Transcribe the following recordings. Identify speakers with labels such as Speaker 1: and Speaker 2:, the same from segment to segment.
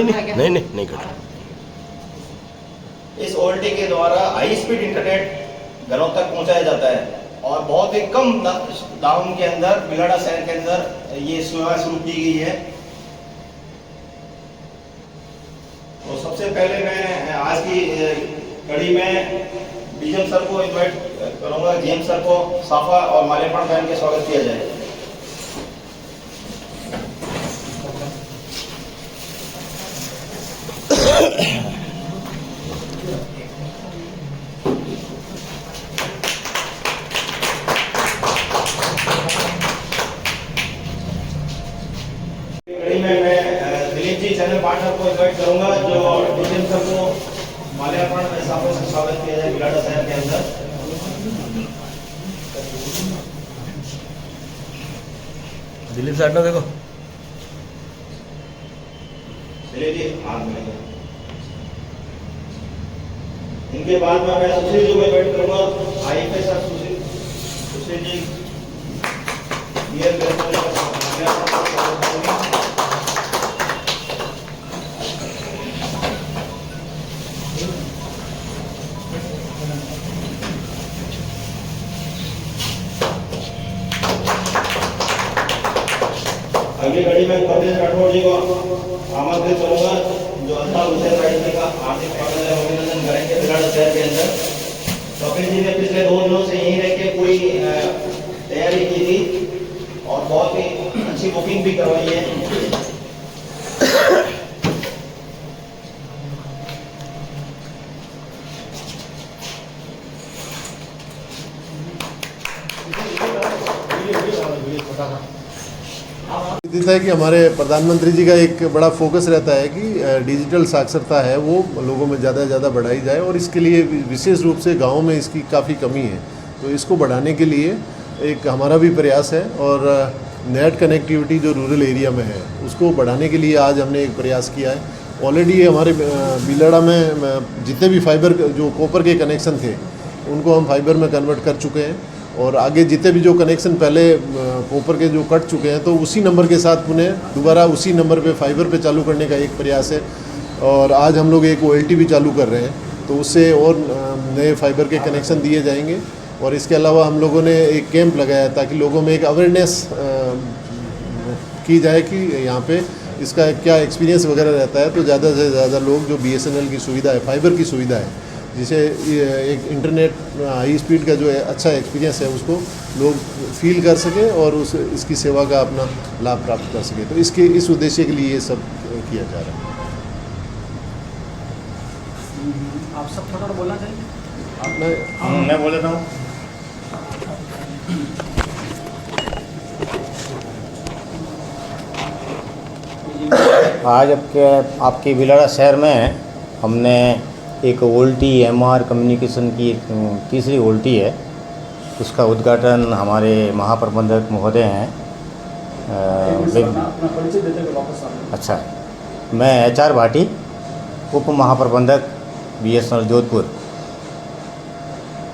Speaker 1: नहीं कटा।
Speaker 2: इस ओल्टी के द्वारा हाई स्पीड इंटरनेट घरों तक पहुंचाया जाता है और बहुत ही कम दाम के अंदर बिलाड़ा शहर के अंदर ये सेवा शुरू की गई है। तो सबसे पहले मैं आज की कड़ी में डीएम सर को इन्वाइट करूंगा, जीएम सर को साफा और माल्यार्पण पहन के स्वागत किया जाए। कड़ी में मैं दिलीप जी चैनल पार्टनर को इन्वाइट करूंगा, जो डीएम सर को माल्यार्पण में साफा से स्वागत किया जाए बिलाड़ा शहर के अंदर।
Speaker 1: दिलीप साइड ना देखो,
Speaker 2: दिलीप जी हाथ मिलेंगे। इनके बाद में मैं सुशील जी को इन्वाइट करूंगा, आईएफएस सर सुशील जी अगली कड़ी में कपिल राठौर जी को आमंत्रित करूंगा, जो अल्ताफ हुसैन भाई जी का हार्दिक स्वागत है अभिनंदन करेंगे बिलाड़ा शहर के अंदर। कपिल जी ने पिछले 2 दिनों से यहीं रह के पूरी तैयारी की थी और बहुत ही अच्छी बुकिंग भी करवाई है।
Speaker 3: है कि हमारे प्रधानमंत्री जी का एक बड़ा फोकस रहता है कि डिजिटल साक्षरता है वो लोगों में ज़्यादा से ज़्यादा बढ़ाई जाए और इसके लिए विशेष रूप से गाँव में इसकी काफ़ी कमी है। तो इसको बढ़ाने के लिए एक हमारा भी प्रयास है और नेट कनेक्टिविटी जो रूरल एरिया में है उसको बढ़ाने के लिए आज हमने एक प्रयास किया है। ऑलरेडी हमारे बिलाड़ा में जितने भी फाइबर जो कॉपर के कनेक्शन थे उनको हम फाइबर में कन्वर्ट कर चुके हैं और आगे जितने भी जो कनेक्शन पहले कॉपर के जो कट चुके हैं तो उसी नंबर के साथ पुनः दोबारा उसी नंबर पे फाइबर पे चालू करने का एक प्रयास है। और आज हम लोग एक OLT भी चालू कर रहे हैं, तो उससे और नए फाइबर के कनेक्शन दिए जाएंगे। और इसके अलावा हम लोगों ने एक कैंप लगाया ताकि लोगों में एक अवेयरनेस की जाए कि यहाँ पे इसका क्या एक्सपीरियंस वगैरह रहता है। तो ज़्यादा से ज़्यादा लोग जो BSNL की सुविधा है, फाइबर की सुविधा है, जिसे एक इंटरनेट हाई स्पीड का जो है अच्छा एक्सपीरियंस है उसको लोग फील कर सकें और इसकी सेवा का अपना लाभ प्राप्त कर सकें। तो इस उद्देश्य के लिए ये सब किया जा रहा है।
Speaker 4: आप सब थोड़ा बोलना चाहिए।
Speaker 2: मैं बोल देता हूँ।
Speaker 5: आज आपके बिलाड़ा शहर में हमने एक OLT MR कम्युनिकेशन की तीसरी OLT है, उसका उद्घाटन हमारे महाप्रबंधक महोदय हैं। अच्छा, मैं HR भाटी, उप महाप्रबंधक BSNL जोधपुर।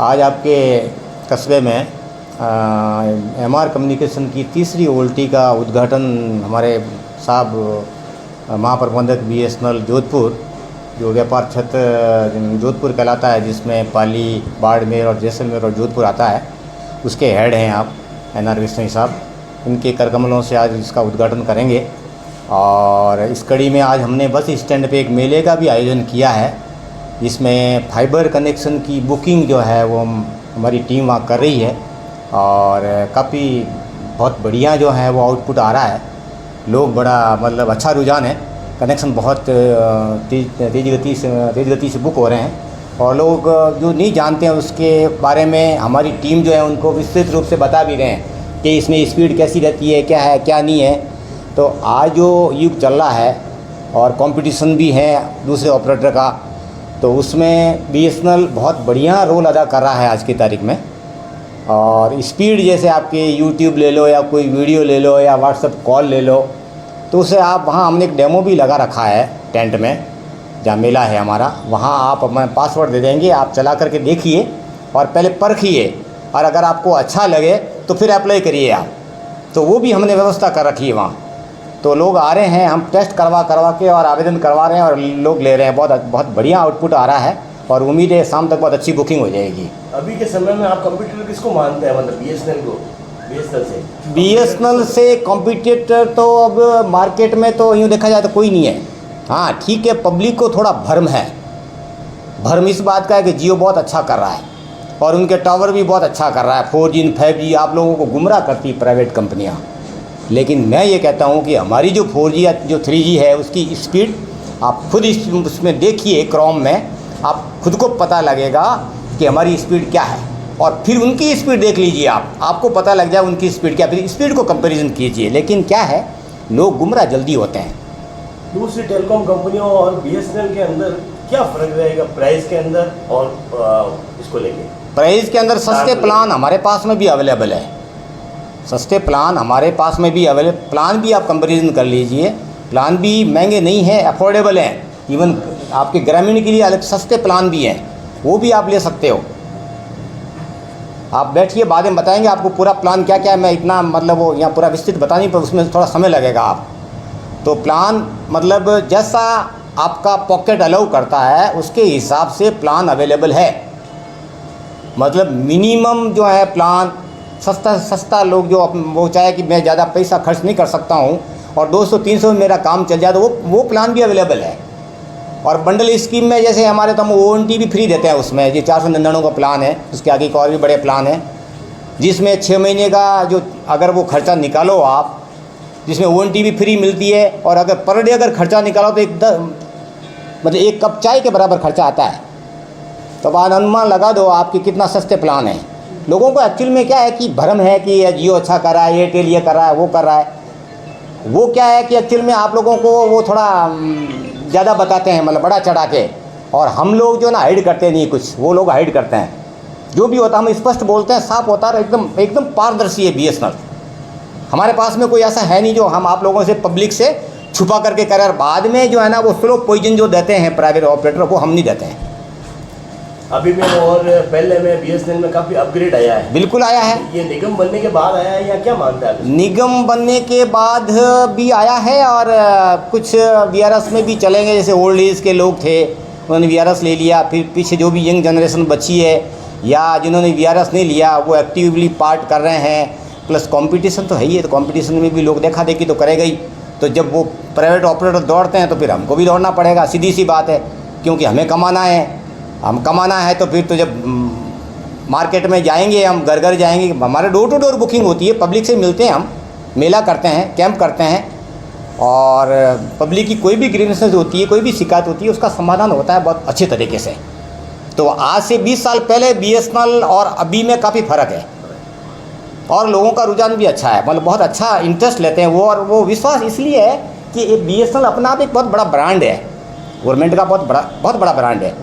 Speaker 5: आज आपके कस्बे में MR कम्युनिकेशन की तीसरी OLT का उद्घाटन हमारे साहब महाप्रबंधक BSNL जोधपुर, जो व्यापार क्षेत्र जोधपुर कहलाता है, जिसमें पाली, बाड़मेर और जैसलमेर और जोधपुर आता है, उसके हेड हैं आप NR विश्नोई साहब। इनके करकमलों से आज इसका उद्घाटन करेंगे। और इस कड़ी में आज हमने बस स्टैंड पे एक मेले का भी आयोजन किया है, जिसमें फाइबर कनेक्शन की बुकिंग जो है वो हमारी टीम वहाँ कर रही है और काफ़ी बहुत बढ़िया जो है वो आउटपुट आ रहा है। लोग बड़ा मतलब अच्छा रुझान है, कनेक्शन बहुत तेज़ गति से बुक हो रहे हैं और लोग जो नहीं जानते हैं उसके बारे में हमारी टीम जो है उनको विस्तृत रूप से बता भी रहे हैं कि इसमें स्पीड कैसी रहती है, क्या है क्या नहीं है। तो आज जो युग चल रहा है और कंपटीशन भी है दूसरे ऑपरेटर का, तो उसमें BSNL बहुत बढ़िया रोल अदा कर रहा है आज की तारीख में। और स्पीड जैसे आपके YouTube ले लो या कोई वीडियो ले लो या WhatsApp कॉल ले लो, तो उसे आप वहाँ हमने एक डेमो भी लगा रखा है टेंट में, जहाँ मेला है हमारा, वहाँ आप अपना पासवर्ड दे देंगे, आप चला करके देखिए और पहले परखिए और अगर आपको अच्छा लगे तो फिर अप्लाई करिए आप। तो वो भी हमने व्यवस्था कर रखी है वहाँ। तो लोग आ रहे हैं, हम टेस्ट करवा के और आवेदन करवा रहे हैं और लोग ले रहे हैं। बहुत बढ़िया आउटपुट आ रहा है और उम्मीद है शाम तक बहुत अच्छी बुकिंग हो जाएगी।
Speaker 1: अभी के समय में आप कंप्यूटर किसको मानते हैं, मतलब बीएसएनएल को?
Speaker 5: बीएसएनएल से कॉम्पिटिटर तो अब मार्केट में तो यूँ देखा जाए तो कोई नहीं है। हाँ ठीक है, पब्लिक को थोड़ा भ्रम है। भ्रम इस बात का है कि जियो बहुत अच्छा कर रहा है और उनके टावर भी बहुत अच्छा कर रहा है, 4G 5G आप लोगों को गुमराह करती प्राइवेट कंपनियां। लेकिन मैं ये कहता हूं कि हमारी जो 4G या जो 3G है उसकी स्पीड आप खुद उसमें देखिए, क्रोम में आप खुद को पता लगेगा कि हमारी स्पीड क्या है और फिर उनकी स्पीड देख लीजिए आपको पता लग जाए उनकी स्पीड क्या, फिर स्पीड को कंपैरिजन कीजिए। लेकिन क्या है, लोग गुमराह जल्दी होते हैं।
Speaker 1: दूसरी टेलीकॉम कंपनियों और बीएसएनएल के अंदर क्या फ़र्क रहेगा प्राइस के अंदर और इसको लेके?
Speaker 5: प्राइस के अंदर सस्ते प्लान हमारे पास में भी अवेलेबल है, सस्ते प्लान हमारे पास में भी अवेलेबल, प्लान भी आप कंपैरिजन कर लीजिए, प्लान भी महंगे नहीं हैं, अफोर्डेबल हैं। इवन आपके ग्रामीण के लिए अलग सस्ते प्लान भी हैं, वो भी आप ले सकते हो। आप बैठिए, बाद में बताएंगे आपको पूरा प्लान क्या क्या है। मैं इतना मतलब वो यहाँ पूरा विस्तृत बता नहीं, पर उसमें थोड़ा समय लगेगा। आप तो प्लान मतलब जैसा आपका पॉकेट अलाउ करता है उसके हिसाब से प्लान अवेलेबल है। मतलब मिनिमम जो है प्लान सस्ता लोग जो वो चाहे कि मैं ज़्यादा पैसा खर्च नहीं कर सकता हूँ और 200-300 में मेरा काम चल जाए तो वो प्लान भी अवेलेबल है। और बंडल स्कीम में जैसे हमारे तो हम ONT भी फ्री देते हैं उसमें, ये 499 का प्लान है, उसके आगे एक और भी बड़े प्लान है जिसमें 6 महीने का जो अगर वो खर्चा निकालो आप, जिसमें ONT भी फ्री मिलती है और अगर पर डे अगर खर्चा निकालो तो मतलब 1 कप चाय के बराबर खर्चा आता है। तो अब अनुमान लगा दो आपकी कितना सस्ते प्लान है। लोगों को एक्चुअल में क्या है कि भ्रम है कि जियो अच्छा कर रहा है, एयरटेल ये कर रहा है, वो कर रहा है। वो क्या है कि एक्चुअल में आप लोगों को वो थोड़ा ज़्यादा बताते हैं, मतलब बड़ा चढ़ा के, और हम लोग जो ना हाइड करते नहीं कुछ, वो लोग हाइड करते हैं। जो भी होता है हम स्पष्ट बोलते हैं, साफ होता है, एकदम पारदर्शी है बीएसएनएल। हमारे पास में कोई ऐसा है नहीं जो हम आप लोगों से पब्लिक से छुपा करके करें और बाद में जो है ना वो स्लो पॉइजन जो देते हैं प्राइवेट ऑपरेटर को, हम नहीं देते हैं।
Speaker 1: अभी में और पहले में बीएसएनएल में काफ़ी अपग्रेड आया है।
Speaker 5: बिल्कुल आया है।
Speaker 1: ये निगम बनने के बाद आया है या क्या मानते हैं आप?
Speaker 5: निगम बनने के बाद भी आया है और कुछ वीआरएस में भी चलेंगे। जैसे ओल्ड एज के लोग थे उन्होंने वीआरएस ले लिया, फिर पीछे जो भी यंग जनरेशन बची है या जिन्होंने वीआरएस नहीं लिया वो एक्टिवली पार्ट कर रहे हैं। प्लस कंपटीशन तो है ही है, तो कंपटीशन में भी लोग देखा देखी तो करेगा ही। तो जब वो प्राइवेट ऑपरेटर दौड़ते हैं तो फिर हमको भी दौड़ना पड़ेगा, सीधी सी बात है, क्योंकि हमें कमाना है। हम कमाना है तो फिर तो जब मार्केट में जाएंगे, हम घर घर जाएंगे, हमारे डोर टू डोर बुकिंग होती है, पब्लिक से मिलते हैं, हम मेला करते हैं, कैंप करते हैं और पब्लिक की कोई भी ग्रीवेंसेस होती है, कोई भी शिकायत होती है, उसका समाधान होता है बहुत अच्छे तरीके से। तो आज से 20 साल पहले बीएसएनएल और अभी में काफ़ी फ़र्क है और लोगों का रुझान भी अच्छा है, मतलब बहुत अच्छा इंटरेस्ट लेते हैं वो। और वो विश्वास इसलिए है कि बीएसएनएल अपना आप एक बहुत बड़ा ब्रांड है, गवर्नमेंट का बहुत बड़ा ब्रांड है।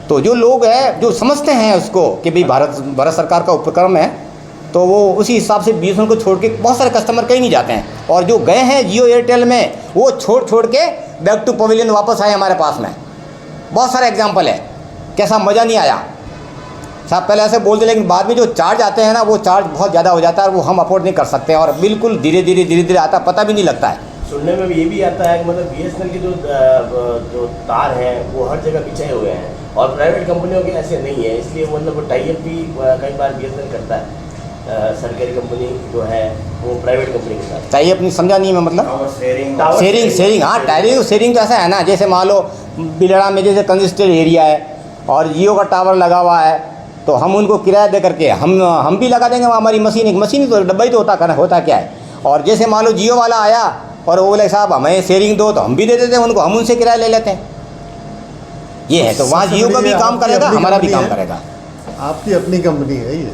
Speaker 5: तो जो लोग हैं जो समझते हैं उसको कि भाई भारत सरकार का उपक्रम है, तो वो उसी हिसाब से बीएसएनएल को छोड़ के बहुत सारे कस्टमर कहीं नहीं जाते हैं। और जो गए हैं जियो एयरटेल में वो छोड़ के बैक टू पवेलियन वापस आए हमारे पास में। बहुत सारे एग्जाम्पल है, कैसा मज़ा नहीं आया। साहब पहले ऐसे बोलते, लेकिन बाद में जो चार्ज आते हैं ना वो चार्ज बहुत ज़्यादा हो जाता है और वो हम अफोर्ड नहीं कर सकते हैं और बिल्कुल धीरे धीरे आता, पता भी नहीं लगता है।
Speaker 1: सुनने में ये भी आता है कि मतलब बीएसएनएल के जो तार हैं वो हर जगह बिछाए हुए हैं और प्राइवेट कंपनियों के ऐसे नहीं है, इसलिए मतलब टाई अप भी कई बार बीएसएनएल करता है सरकारी कंपनी जो है वो प्राइवेट कंपनी के साथ।
Speaker 5: टाई अप नहीं समझा नहीं मैं, मतलब शेयरिंग। हाँ शेयरिंग तो ऐसा है ना, जैसे मान लो बिलड़ा में जैसे कंजेस्टेड एरिया है और जियो का टावर लगा हुआ है तो हम उनको किराया दे करके हम भी लगा देंगे। हमारी मशीन तो डब्बा ही तो होता क्या है। और जैसे मान लो जियो वाला आया और वो बोले साहब हमें शेयरिंग दो, तो हम भी दे देते हैं उनको, हम उनसे किराया ले लेते हैं। ये है, तो वहाँ जियो का भी काम करेगा, हमारा भी काम करेगा।
Speaker 3: आपकी अपनी कंपनी है ये,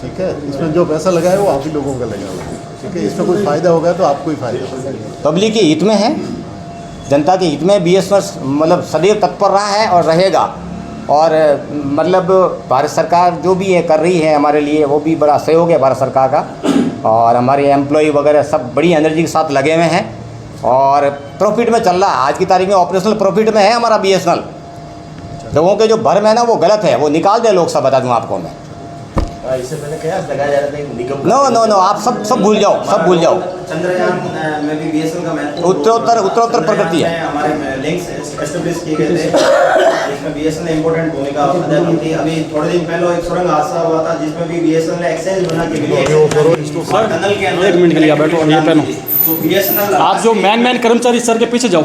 Speaker 3: ठीक है। इसमें जो पैसा लगा है वो आप ही लोगों का लगा हुआ है, ठीक है। इसमें कुछ फ़ायदा होगा तो आपको ही फायदा होगा।
Speaker 5: पब्लिक के हित में है, जनता के हित में बीएसएनएल मतलब सदैव तत्पर रहा है और रहेगा। और मतलब भारत सरकार जो भी है कर रही है हमारे लिए, वो भी बड़ा सहयोग है भारत सरकार का। और हमारे एम्प्लॉय वगैरह सब बड़ी एनर्जी के साथ लगे हुए हैं और प्रॉफिट में चल रहा है। आज की तारीख में ऑपरेशनल प्रॉफिट में है हमारा बीएसएनएल। लोगों के जो भ्रम है ना वो गलत है, वो निकाल दे लोग, सब बता दूँ आपको मैं।
Speaker 1: इससे पहले कयास लगाया जा रहा था कि निगम
Speaker 5: नो नो नो, आप सब भूल जाओ, सब भूल जाओ।
Speaker 2: चंद्रयान में भी बीएसएनएल का महत्व
Speaker 5: उत्तरोत्तर प्रगति है।
Speaker 2: हमारे लिंक्स एस्टेब्लिश किए गए थे, जिसमें बीएसएनएल इंपॉर्टेंट भूमिका अदा की थी। अभी थोड़े दिन पहले एक सुरंग हादसा हुआ था जिसमें भी बीएसएनएल ने एक्सचेंज बना के टनल के अंदर
Speaker 4: 1 मिनट के लिए आप बैठो, ये पहनो।
Speaker 2: तो बीएसएनएल
Speaker 4: आप जो मैन कर्मचारी सर के पीछे जाओ।